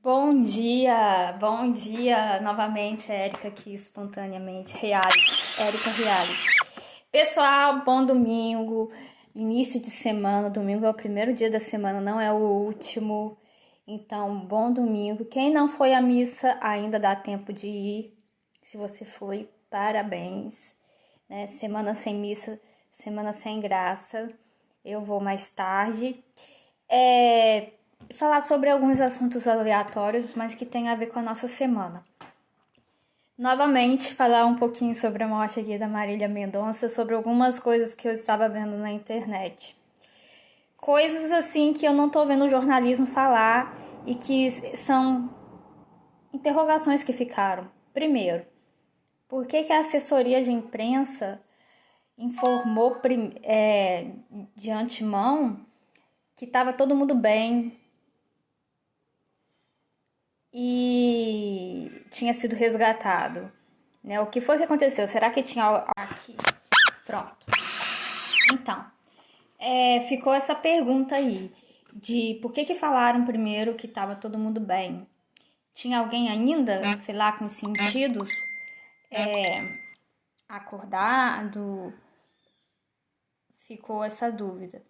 Bom dia novamente, Érica aqui espontaneamente, Érica Reality. Pessoal, bom domingo, início de semana, domingo é o primeiro dia da semana, não é o último, então bom domingo. Quem não foi à missa ainda dá tempo de ir, se você foi, parabéns, né? Semana sem missa, semana sem graça, eu vou mais tarde. Falar sobre alguns assuntos aleatórios, mas que tem a ver com a nossa semana. Novamente, falar um pouquinho sobre a morte aqui da Marília Mendonça, sobre algumas coisas que eu estava vendo na internet. Coisas assim que eu não estou vendo o jornalismo falar e que são interrogações que ficaram. Primeiro, por que a assessoria de imprensa informou de antemão que estava todo mundo bem e tinha sido resgatado, né? O que foi que aconteceu? Será que tinha aqui? Pronto. Então, ficou essa pergunta aí de por que falaram primeiro que estava todo mundo bem? Tinha alguém ainda, sei lá, com sentidos acordado? Ficou essa dúvida.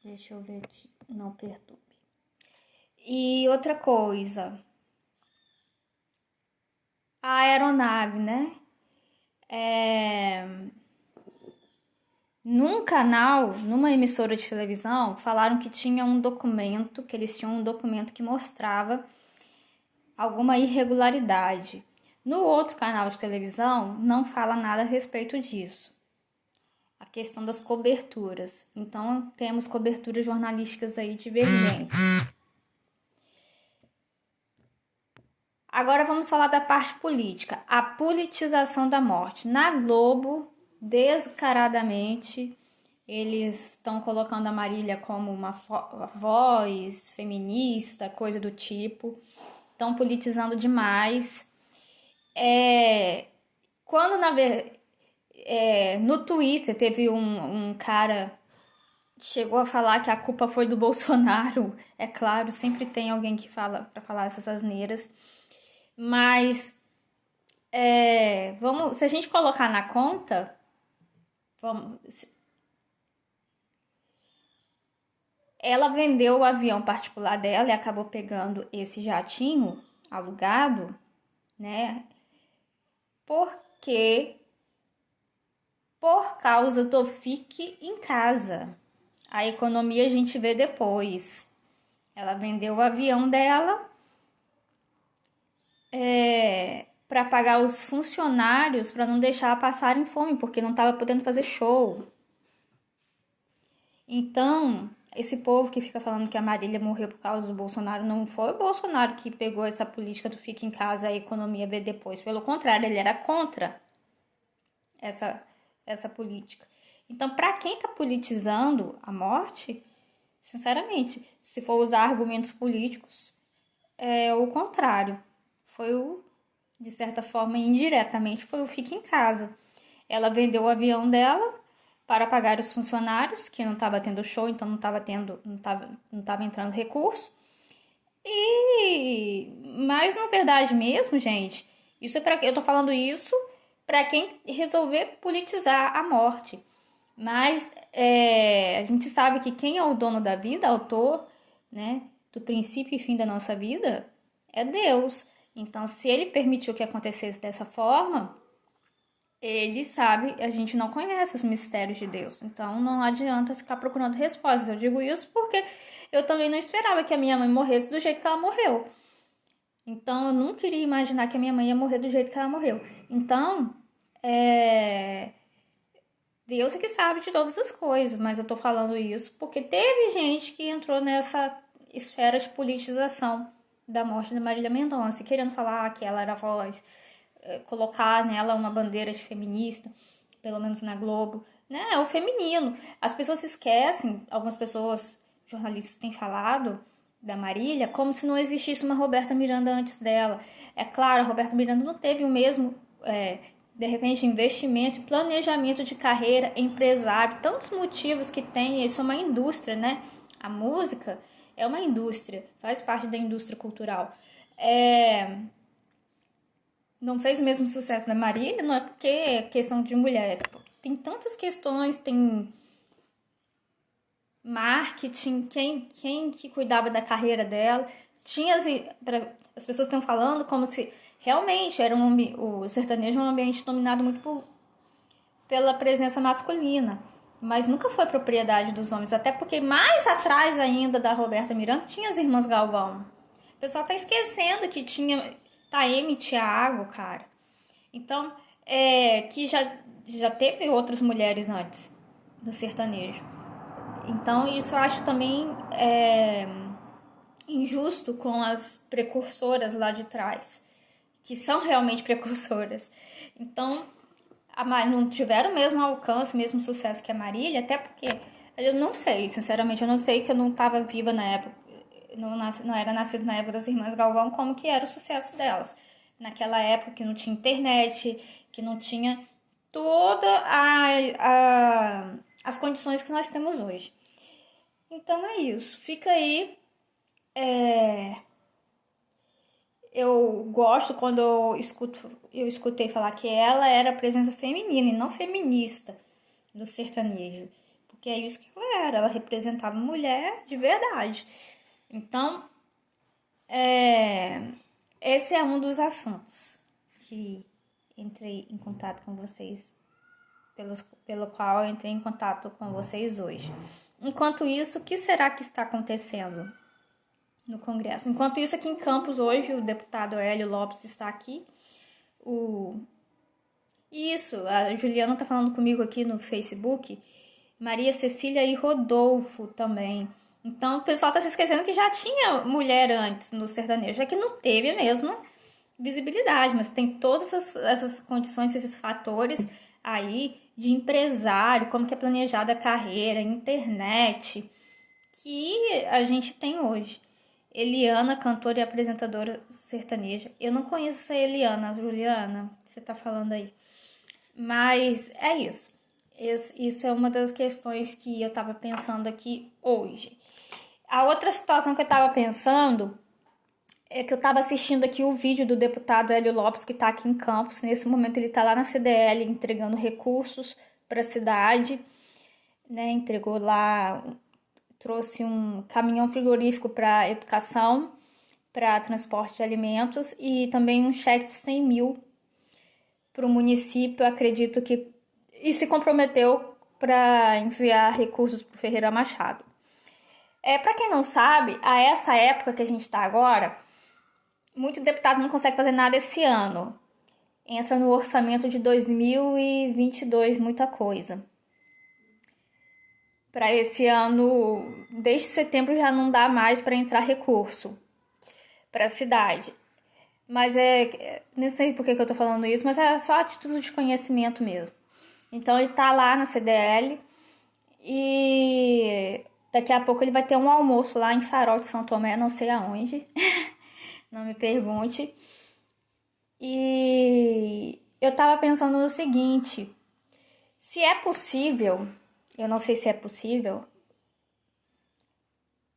Deixa eu ver aqui, não perturbe. E outra coisa, a aeronave, né? Num canal, numa emissora de televisão, falaram que tinha um documento, que eles tinham um documento que mostrava alguma irregularidade. No outro canal de televisão, não fala nada a respeito disso. A questão das coberturas. Então, temos coberturas jornalísticas aí divergentes. Agora vamos falar da parte política. A politização da morte. Na Globo, descaradamente, eles estão colocando a Marília como uma voz feminista, coisa do tipo. Estão politizando demais. Quando no Twitter teve um cara que chegou a falar que a culpa foi do Bolsonaro. É claro, sempre tem alguém que fala para falar essas asneiras. Mas se a gente colocar na conta, ela vendeu o avião particular dela e acabou pegando esse jatinho alugado, né? Porque por causa do fique em casa. A economia a gente vê depois. Ela vendeu o avião dela para pagar os funcionários, para não deixar passarem fome, porque não estava podendo fazer show. Então, esse povo que fica falando que a Marília morreu por causa do Bolsonaro, não foi o Bolsonaro que pegou essa política do fica em casa, a economia vê depois. Pelo contrário, ele era contra essa política. Então, para quem está politizando a morte, sinceramente, se for usar argumentos políticos, é o contrário. De certa forma, indiretamente, foi o fique em casa. Ela vendeu o avião dela para pagar os funcionários, que não estava tendo show, então não estava entrando recurso. Mas, na verdade mesmo, gente, eu tô falando isso para quem resolver politizar a morte. Mas a gente sabe que quem é o dono da vida, autor, né, do princípio e fim da nossa vida, é Deus. Então, se ele permitiu que acontecesse dessa forma, ele sabe, a gente não conhece os mistérios de Deus. Então, não adianta ficar procurando respostas. Eu digo isso porque eu também não esperava que a minha mãe morresse do jeito que ela morreu. Então, eu não queria imaginar que a minha mãe ia morrer do jeito que ela morreu. Então, Deus é que sabe de todas as coisas, mas eu tô falando isso porque teve gente que entrou nessa esfera de politização da morte da Marília Mendonça, querendo falar que ela era a voz, colocar nela uma bandeira de feminista, pelo menos na Globo, né? É o feminino. As pessoas se esquecem, algumas pessoas, jornalistas têm falado da Marília como se não existisse uma Roberta Miranda antes dela. É claro, a Roberta Miranda não teve o mesmo, de repente, investimento, planejamento de carreira, empresário, tantos motivos que tem, isso é uma indústria, né? A música, é uma indústria, faz parte da indústria cultural. Não fez o mesmo sucesso da Marília, não é porque é questão de mulher. Tem tantas questões, tem marketing, quem que cuidava da carreira dela. As pessoas estão falando como se realmente o sertanejo é um ambiente dominado muito pela presença masculina, mas nunca foi propriedade dos homens, até porque mais atrás ainda da Roberta Miranda tinha as irmãs Galvão. O pessoal tá esquecendo que tinha Taeme e Thiago, cara. Então, que já teve outras mulheres antes do sertanejo. Então, isso eu acho também injusto com as precursoras lá de trás, que são realmente precursoras. Então, não tiveram o mesmo alcance, o mesmo sucesso que a Marília, até porque eu não sei, sinceramente, eu não sei, que eu não estava viva na época, não era nascida na época das Irmãs Galvão, como que era o sucesso delas. Naquela época que não tinha internet, que não tinha toda as condições que nós temos hoje. Então é isso, fica aí. Eu gosto quando eu escutei falar que ela era a presença feminina e não feminista do sertanejo. Porque é isso que ela representava mulher de verdade. Então, esse é um dos assuntos que entrei em contato com vocês, pelo qual eu entrei em contato com vocês hoje. Enquanto isso, o que será que está acontecendo no Congresso? Enquanto isso, aqui em Campos, hoje, o deputado Hélio Lopes está aqui. A Juliana está falando comigo aqui no Facebook. Maria Cecília e Rodolfo também. Então, o pessoal está se esquecendo que já tinha mulher antes no sertanejo, já que não teve a mesma visibilidade, mas tem todas essas condições, esses fatores aí de empresário, como que é planejada a carreira, internet, que a gente tem hoje. Eliana, cantora e apresentadora sertaneja. Eu não conheço essa Eliana, Juliana, que você tá falando aí. Mas é isso. Isso é uma das questões que eu tava pensando aqui hoje. A outra situação que eu tava pensando é que eu tava assistindo aqui o vídeo do deputado Hélio Lopes, que tá aqui em Campos. Nesse momento ele tá lá na CDL entregando recursos para a cidade, né? Entregou lá, trouxe um caminhão frigorífico para educação, para transporte de alimentos e também um cheque de 100 mil para o município, acredito que, e se comprometeu para enviar recursos para o Ferreira Machado. Para quem não sabe, a essa época que a gente está agora, muito deputado não consegue fazer nada esse ano. Entra no orçamento de 2022 muita coisa. Para esse ano, desde setembro já não dá mais para entrar recurso para a cidade. Mas não sei por que eu tô falando isso, mas é só atitude de conhecimento mesmo. Então ele tá lá na CDL e daqui a pouco ele vai ter um almoço lá em Farol de São Tomé, não sei aonde, não me pergunte. E eu tava pensando no seguinte, se é possível, eu não sei se é possível,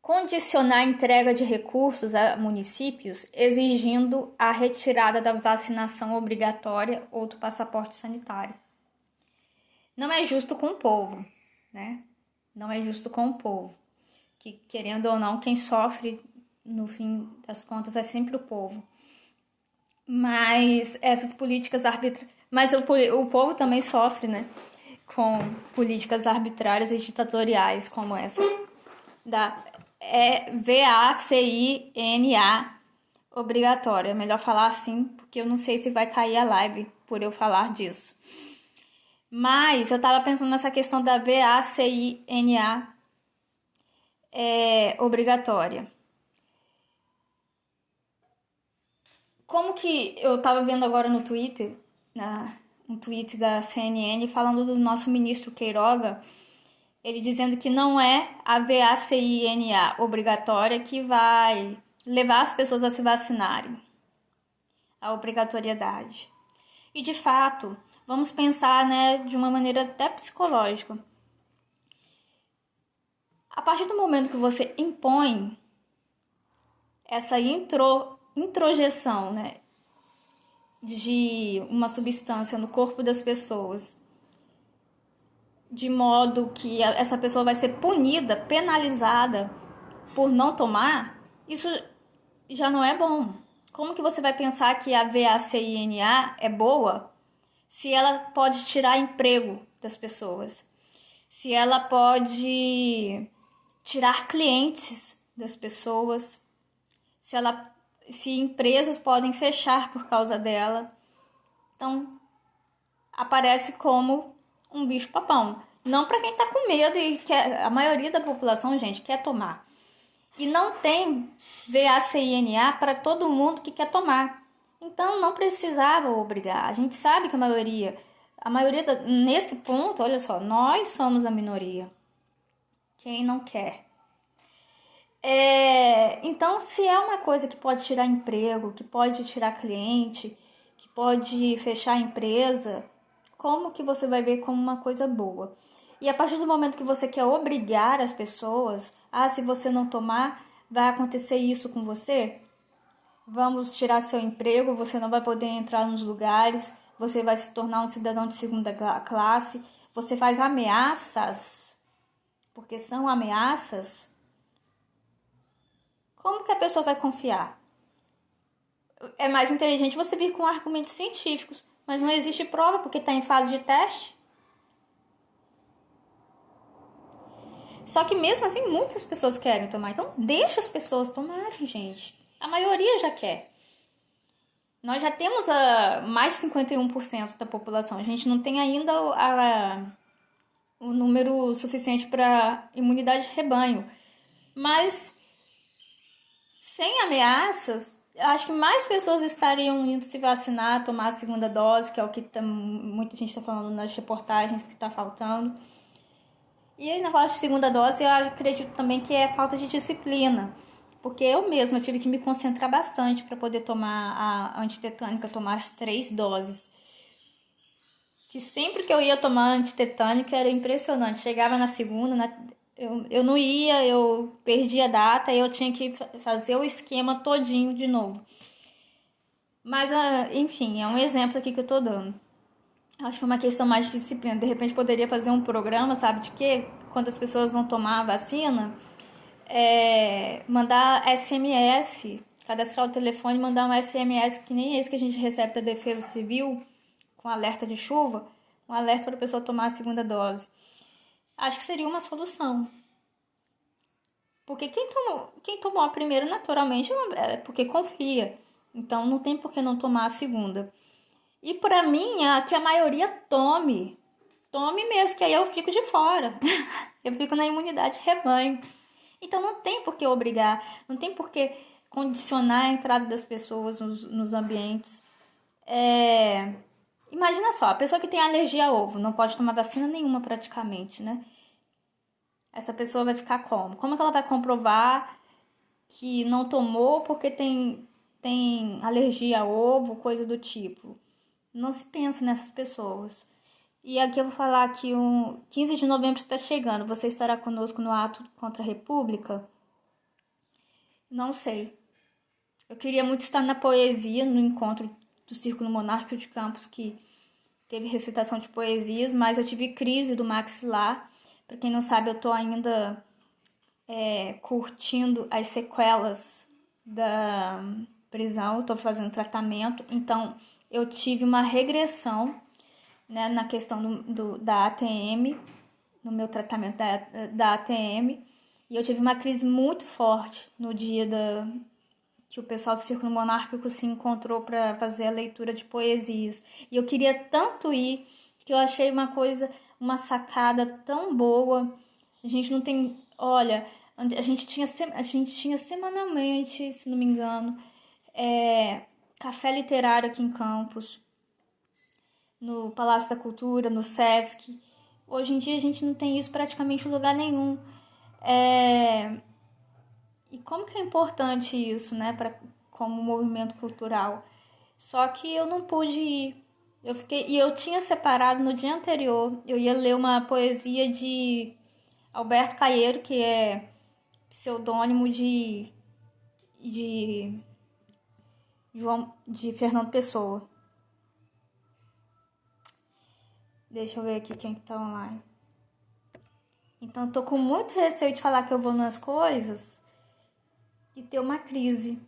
condicionar a entrega de recursos a municípios exigindo a retirada da vacinação obrigatória ou do passaporte sanitário. Não é justo com o povo, né? Não é justo com o povo. Que, querendo ou não, quem sofre, no fim das contas, é sempre o povo. Mas essas políticas arbitrárias... Mas o povo também sofre, né? Com políticas arbitrárias e ditatoriais como essa da VACINA obrigatória. É melhor falar assim, porque eu não sei se vai cair a live por eu falar disso. Mas eu tava pensando nessa questão da VACINA obrigatória. Como que eu tava vendo agora no Twitter, um tweet da CNN, falando do nosso ministro Queiroga, ele dizendo que não é a VACINA obrigatória que vai levar as pessoas a se vacinarem. A obrigatoriedade. E, de fato, vamos pensar, né, de uma maneira até psicológica. A partir do momento que você impõe essa introjeção, né, de uma substância no corpo das pessoas, de modo que essa pessoa vai ser punida, penalizada por não tomar, isso já não é bom. Como que você vai pensar que a VACINA é boa se ela pode tirar emprego das pessoas? Se ela pode tirar clientes das pessoas? Se empresas podem fechar por causa dela? Então, aparece como um bicho-papão. Não para quem tá com medo e quer, a maioria da população, gente, quer tomar. E não tem VACINA para todo mundo que quer tomar. Então não precisava obrigar. A gente sabe que nesse ponto, olha só, nós somos a minoria. Quem não quer? Então, se é uma coisa que pode tirar emprego, que pode tirar cliente, que pode fechar a empresa, como que você vai ver como uma coisa boa? E a partir do momento que você quer obrigar as pessoas, se você não tomar, vai acontecer isso com você? Vamos tirar seu emprego, você não vai poder entrar nos lugares, você vai se tornar um cidadão de segunda classe, você faz ameaças, porque são ameaças. Como que a pessoa vai confiar? É mais inteligente você vir com argumentos científicos, mas não existe prova porque está em fase de teste. Só que mesmo assim, muitas pessoas querem tomar. Então, deixa as pessoas tomarem, gente. A maioria já quer. Nós já temos mais de 51% da população. A gente não tem ainda o número suficiente para imunidade de rebanho. Mas, sem ameaças, acho que mais pessoas estariam indo se vacinar, tomar a segunda dose, que é o que muita gente está falando nas reportagens que está faltando. E o negócio de segunda dose, eu acredito também que é falta de disciplina. Porque eu mesma tive que me concentrar bastante para poder tomar a antitetânica, tomar as 3 doses. Que sempre que eu ia tomar a antitetânica era impressionante. Chegava na segunda, eu não ia, eu perdia a data e eu tinha que fazer o esquema todinho de novo. Mas, enfim, é um exemplo aqui que eu tô dando. Acho que é uma questão mais de disciplina. De repente poderia fazer um programa, sabe de quê? Quando as pessoas vão tomar a vacina, mandar SMS, cadastrar o telefone e mandar um SMS que nem esse que a gente recebe da Defesa Civil, com alerta de chuva, um alerta para a pessoa tomar a segunda dose. Acho que seria uma solução. Porque quem tomou a primeira, naturalmente, é porque confia. Então não tem por que não tomar a segunda. E pra mim, que a maioria tome. Tome mesmo, que aí eu fico de fora. Eu fico na imunidade de rebanho. Então não tem por que obrigar, não tem por que condicionar a entrada das pessoas nos ambientes. Imagina só, a pessoa que tem alergia a ovo não pode tomar vacina nenhuma praticamente, né? Essa pessoa vai ficar como? Como é que ela vai comprovar que não tomou porque tem alergia a ovo, coisa do tipo? Não se pensa nessas pessoas. E aqui eu vou falar que o 15 de novembro está chegando. Você estará conosco no ato contra a República? Não sei. Eu queria muito estar na poesia, no encontro do Círculo Monárquico de Campos, que teve recitação de poesias, mas eu tive crise do maxilar. Para quem não sabe, eu estou ainda curtindo as sequelas da prisão. Estou fazendo tratamento, então eu tive uma regressão, né, na questão da ATM, no meu tratamento da ATM, e eu tive uma crise muito forte no dia que o pessoal do Círculo Monárquico se encontrou para fazer a leitura de poesias. E eu queria tanto ir, que eu achei uma sacada tão boa. A gente não tem... Olha, a gente tinha semanalmente, se não me engano, café literário aqui em Campos, no Palácio da Cultura, no Sesc. Hoje em dia a gente não tem isso praticamente em lugar nenhum. E como que é importante isso, né, como movimento cultural. Só que eu não pude ir. Eu tinha separado no dia anterior. Eu ia ler uma poesia de Alberto Caeiro, que é pseudônimo de de de Fernando Pessoa. Deixa eu ver aqui quem que tá online. Então, eu tô com muito receio de falar que eu vou nas coisas e ter uma crise.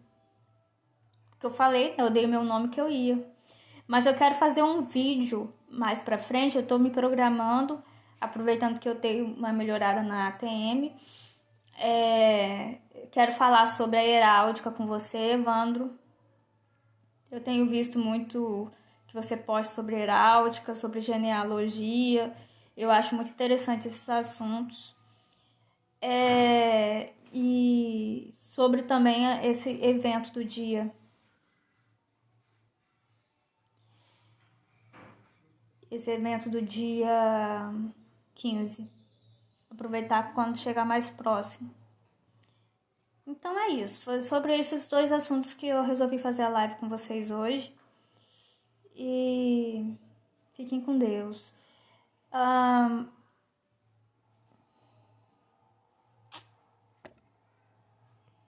Porque eu falei, né, eu dei meu nome que eu ia. Mas eu quero fazer um vídeo mais pra frente, eu tô me programando, aproveitando que eu tenho uma melhorada na ATM. Quero falar sobre a heráldica com você, Evandro. Eu tenho visto muito que você posta sobre heráldica, sobre genealogia. Eu acho muito interessante esses assuntos. E sobre também esse evento do dia. Esse evento do dia 15. Aproveitar quando chegar mais próximo. Então é isso. Foi sobre esses dois assuntos que eu resolvi fazer a live com vocês hoje. E fiquem com Deus.